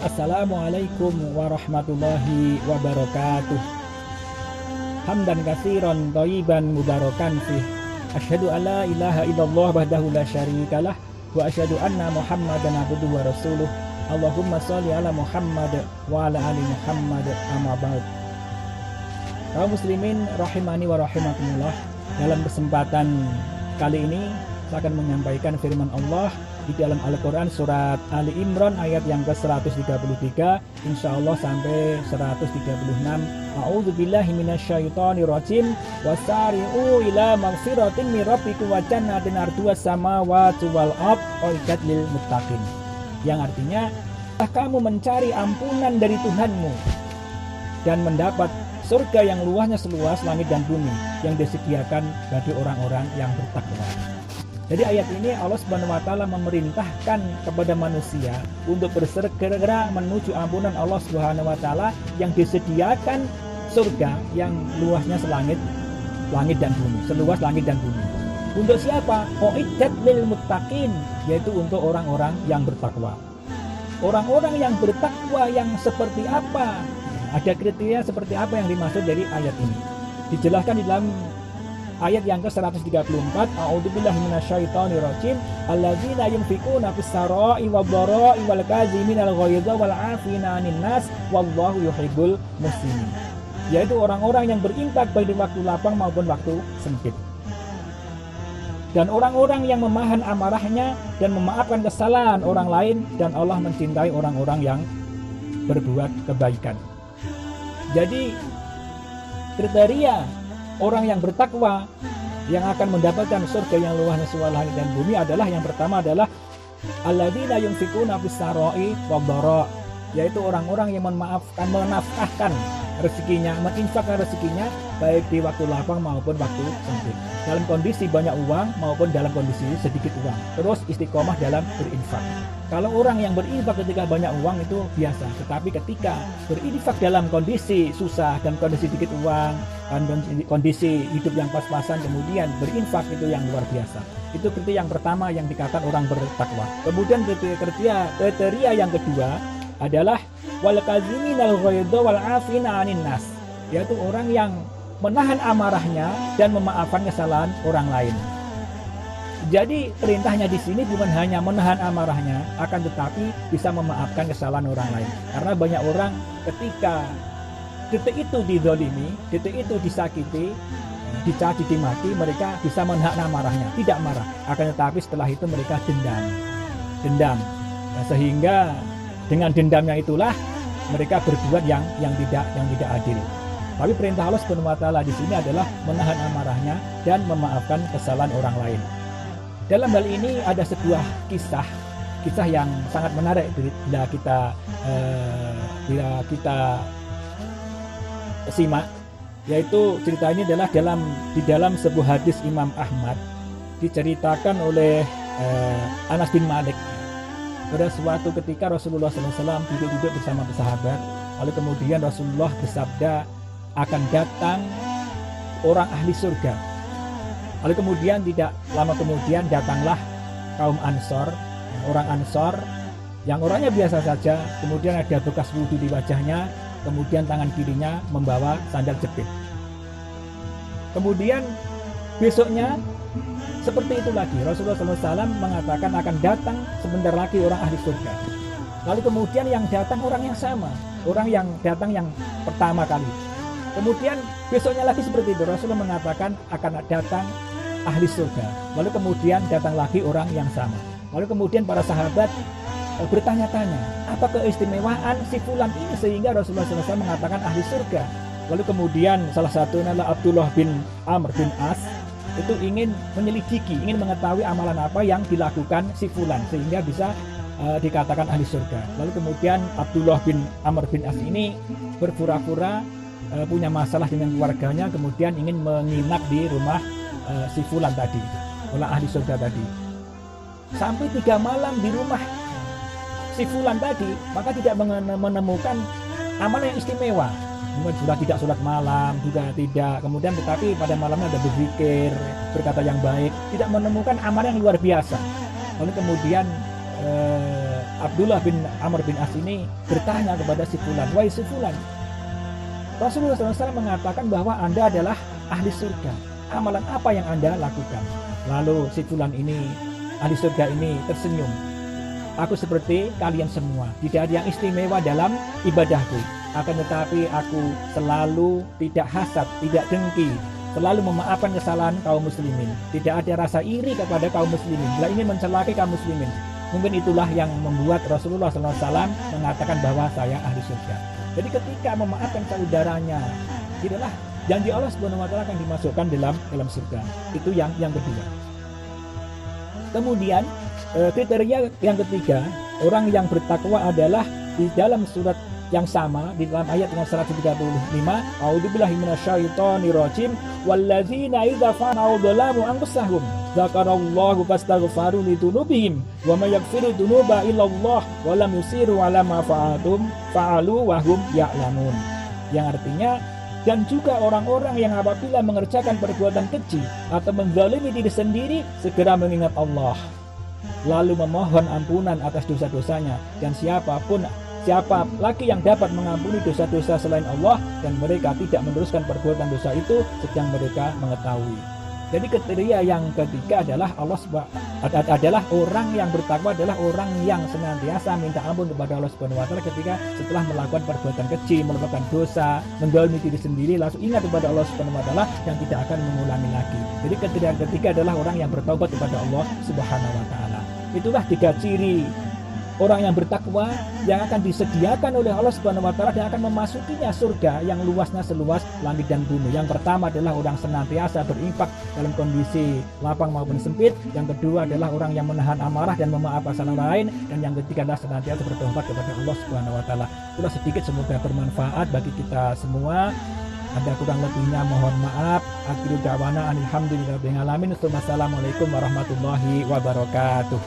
Assalamualaikum warahmatullahi wabarakatuh. Hamdan katsiran thayyiban mubarakan fih. Asyhadu alla ilaha illallah wahdahu la syarikalah wa asyhadu anna Muhammadan abduhu wa rasuluh. Allahumma shalli ala Muhammad wa ala ali Muhammad, amma ba'd. Kaum muslimin rahimani wa rahimakumullah. Dalam kesempatan kali ini saya akan menyampaikan firman Allah di dalam Al-Quran surat Ali Imran ayat yang ke-133 insyaallah sampai 136. A'udzubillahi minasyaitonirrajim. Wasari'u ila maghfiratin min rabbikum wa jannatin arduha samawati wal ardh uiddat lil muttaqin. Yang artinya, kamu mencari ampunan dari Tuhanmu dan mendapat surga yang luasnya seluas langit dan bumi yang disediakan bagi orang-orang yang bertakwa. Jadi ayat ini Allah Subhanahu wa taala memerintahkan kepada manusia untuk bersegera menuju ampunan Allah Subhanahu wa taala yang disediakan surga yang luasnya langit dan bumi, seluas langit dan bumi. Untuk siapa? Uiddat lil muttaqin, yaitu untuk orang-orang yang bertakwa. Orang-orang yang bertakwa yang seperti apa? Ada kriteria seperti apa yang dimaksud dari ayat ini? Dijelaskan di dalam ayat yang ke-134, a'udzubillahi minasyaitonirrajim, alladzina yunfiquna fis-sarai wad-dharai wal kaziminal ghaidha wal 'afina 'anil nas wallahu yuhibbul muhsinin. Yaitu orang-orang yang berinfak baik di waktu lapang maupun waktu sempit. Dan orang-orang yang memahan amarahnya dan memaafkan kesalahan orang lain, dan Allah mencintai orang-orang yang berbuat kebaikan. Jadi kriteria orang yang bertakwa yang akan mendapatkan surga yang luasnya seluas langit dan bumi adalah, yang pertama adalah alladzina yunfiquna fis-sarai wad-dharai, yaitu orang-orang yang menafkahkan rezekinya, menginfakkan rezekinya baik di waktu lapang maupun waktu sempit, dalam kondisi banyak uang maupun dalam kondisi sedikit uang, terus istiqomah dalam berinfak. Kalau orang yang berinfak ketika banyak uang itu biasa, tetapi ketika berinfak dalam kondisi susah dan kondisi sedikit uang dan kondisi hidup yang pas-pasan, kemudian berinfak, itu yang luar biasa. Itu kriteria yang pertama yang dikatakan orang bertakwa. Kemudian kriteria yang kedua adalah wal kaziminal ghaidha wal 'afina 'anil nas, yaitu orang yang menahan amarahnya dan memaafkan kesalahan orang lain. Jadi perintahnya di sini bukan hanya menahan amarahnya, akan tetapi bisa memaafkan kesalahan orang lain. Karena banyak orang ketika detik itu dizalimi, detik itu disakiti, dicaci dimaki, mereka bisa menahan amarahnya, tidak marah. Akan tetapi setelah itu mereka dendam. Sehingga dengan dendamnya itulah mereka berbuat yang tidak adil. Tapi perintah Allah Subhanahu wa taala di sini adalah menahan amarahnya dan memaafkan kesalahan orang lain. Dalam hal ini ada sebuah kisah yang sangat menarik bila kita simak, yaitu cerita ini adalah di dalam sebuah hadis Imam Ahmad, diceritakan oleh Anas bin Malik. Pada suatu ketika Rasulullah SAW duduk bersama sahabat, lalu kemudian Rasulullah bersabda, akan datang orang ahli surga. Lalu kemudian tidak lama kemudian datanglah kaum Ansor, orang Ansor yang orangnya biasa saja, kemudian ada bekas wudhu di wajahnya, kemudian tangan kirinya membawa sandal jepit. Kemudian besoknya seperti itu lagi, Rasulullah SAW mengatakan akan datang sebentar lagi orang ahli surga. Lalu kemudian yang datang orang yang sama, orang yang datang yang pertama kali. Kemudian besoknya lagi seperti itu, Rasulullah mengatakan akan datang ahli surga. Lalu kemudian datang lagi orang yang sama. Lalu kemudian para sahabat bertanya-tanya, apa keistimewaan si fulan ini sehingga Rasulullah SAW mengatakan ahli surga. Lalu kemudian salah satunya adalah Abdullah bin Amr bin As, itu ingin menyelidiki, ingin mengetahui amalan apa yang dilakukan si fulan sehingga bisa dikatakan ahli surga. Lalu kemudian Abdullah bin Amr bin As ini berpura-pura punya masalah dengan keluarganya, kemudian ingin menginap di rumah si fulan tadi, orang ahli surga tadi. Sampai 3 malam di rumah si fulan tadi, maka tidak menemukan amalan yang istimewa. Mungkin sudah tidak sholat malam, juga tidak. Kemudian tetapi pada malamnya ada berzikir, berkata yang baik, tidak menemukan amalan yang luar biasa. Lalu kemudian Abdullah bin Amr bin As ini bertanya kepada si fulan, "Wahai si fulan, Rasulullah SAW mengatakan bahwa Anda adalah ahli surga. Amalan apa yang Anda lakukan?" Lalu si fulan ini, ahli surga ini tersenyum. "Aku seperti kalian semua, tidak ada yang istimewa dalam ibadahku. Akan tetapi aku selalu tidak hasad, tidak dengki, selalu memaafkan kesalahan kaum muslimin. Tidak ada rasa iri kepada kaum muslimin, bila ingin mencelakai kaum muslimin." Mungkin itulah yang membuat Rasulullah SAW mengatakan bahwa saya ahli surga. Jadi ketika memaafkan saudaranya, itulah janji Allah SWT akan dimasukkan dalam surga. Itu yang kedua. Kemudian kriteria yang ketiga, orang yang bertakwa adalah di dalam surat yang sama, di dalam ayat yang 135, "A'udzubillahi minasyaitonir rajim, walladzina idza fa'alu dzalamu anfusahum dzakarallahu fastaghfaru lidzunubihim wa may yaghfiru dzunuba illallah wa lam yusiru 'ala ma fa'alu wa hum ya'lamun." Yang artinya, dan juga orang-orang yang apabila mengerjakan perbuatan keji atau menzalimi diri sendiri, segera mengingat Allah, lalu memohon ampunan atas dosa-dosanya, dan siapa lagi yang dapat mengampuni dosa-dosa selain Allah, dan mereka tidak meneruskan perbuatan dosa itu sedang mereka mengetahui. Jadi kriteria yang ketiga adalah orang yang bertakwa adalah orang yang senantiasa minta ampun kepada Allah Subhanahu wa taala ketika setelah melakukan perbuatan keji, melakukan dosa, menzalimi diri sendiri, langsung ingat kepada Allah Subhanahu wa taala yang tidak akan mengulangi lagi. Jadi kriteria yang ketiga adalah orang yang bertaubat kepada Allah Subhanahu wa taala. Itulah 3 ciri orang yang bertakwa yang akan disediakan oleh Allah Subhanahu wa taala dan akan memasukinya surga yang luasnya seluas langit dan bumi. Yang pertama adalah orang senantiasa berinfak dalam kondisi lapang maupun sempit. Yang kedua adalah orang yang menahan amarah dan memaafkan kesalahan lain. Dan yang ketiga adalah senantiasa bertobat kepada Allah Subhanahu wa taala. Itulah sedikit, semoga bermanfaat bagi kita semua. Ada kurang lebihnya mohon maaf. Akhiru da'wana alhamdulillahirabbil alamin. Wassalamualaikum warahmatullahi wabarakatuh.